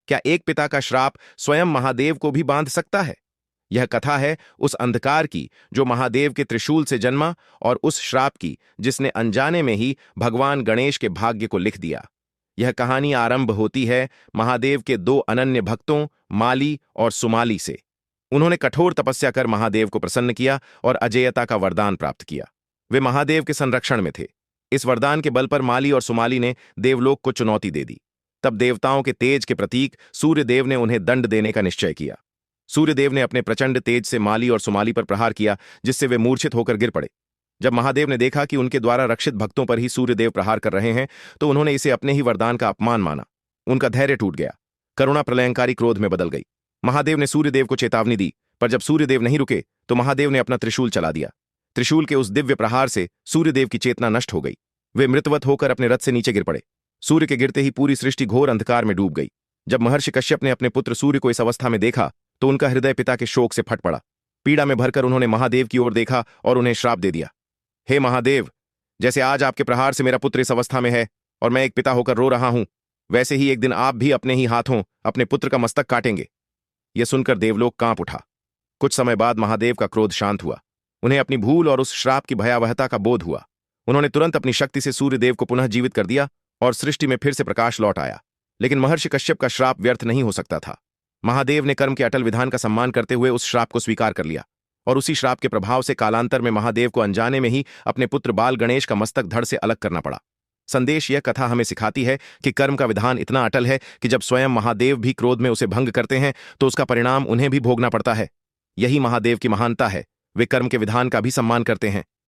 क्या एक पिता का श्राप स्वयं महादेव को भी बांध सकता है? यह कथा है उस अंधकार की जो महादेव के त्रिशूल से जन्मा, और उस श्राप की जिसने अनजाने में ही भगवान गणेश के भाग्य को लिख दिया। यह कहानी आरंभ होती है महादेव के दो अनन्य भक्तों माली और सुमाली से। उन्होंने कठोर तपस्या कर महादेव को प्रसन्न किया और अजेयता का वरदान प्राप्त किया। वे महादेव के संरक्षण में थे। इस वरदान के बल पर माली और सुमाली ने देवलोक को चुनौती दे दी। तब देवताओं के तेज के प्रतीक सूर्यदेव ने उन्हें दंड देने का निश्चय किया। सूर्यदेव ने अपने प्रचंड तेज से माली और सुमाली पर प्रहार किया, जिससे वे मूर्छित होकर गिर पड़े। जब महादेव ने देखा कि उनके द्वारा रक्षित भक्तों पर ही सूर्यदेव प्रहार कर रहे हैं, तो उन्होंने इसे अपने ही वरदान का अपमान माना। उनका धैर्य टूट गया। करुणा प्रलयंकारी क्रोध में बदल गई। महादेव ने सूर्यदेव को चेतावनी दी, पर जब सूर्यदेव नहीं रुके तो महादेव ने अपना त्रिशूल चला दिया। त्रिशूल के उस दिव्य प्रहार से सूर्यदेव की चेतना नष्ट हो गई। वे मृतवत होकर अपने रथ से नीचे गिर पड़े। सूर्य के गिरते ही पूरी सृष्टि घोर अंधकार में डूब गई। जब महर्षि कश्यप ने अपने पुत्र सूर्य को इस अवस्था में देखा तो उनका हृदय पिता के शोक से फट पड़ा। पीड़ा में भरकर उन्होंने महादेव की ओर देखा और उन्हें श्राप दे दिया। हे महादेव, जैसे आज आपके प्रहार से मेरा पुत्र इस अवस्था में है और मैं एक पिता होकर रो रहा हूं, वैसे ही एक दिन आप भी अपने ही हाथों अपने पुत्र का मस्तक काटेंगे। यह सुनकर देवलोक कांप उठा। कुछ समय बाद महादेव का क्रोध शांत हुआ। उन्हें अपनी भूल और उस श्राप की भयावहता का बोध हुआ। उन्होंने तुरंत अपनी शक्ति से सूर्यदेव को पुनः जीवित कर दिया और सृष्टि में फिर से प्रकाश लौट आया। लेकिन महर्षि कश्यप का श्राप व्यर्थ नहीं हो सकता था। महादेव ने कर्म के अटल विधान का सम्मान करते हुए उस श्राप को स्वीकार कर लिया, और उसी श्राप के प्रभाव से कालांतर में महादेव को अनजाने में ही अपने पुत्र बाल गणेश का मस्तक धड़ से अलग करना पड़ा। संदेश यह कथा हमें सिखाती है कि कर्म का विधान इतना अटल है कि जब स्वयं महादेव भी क्रोध में उसे भंग करते हैं तो उसका परिणाम उन्हें भी भोगना पड़ता है। यही महादेव की महानता है। वे कर्म के विधान का भी सम्मान करते हैं।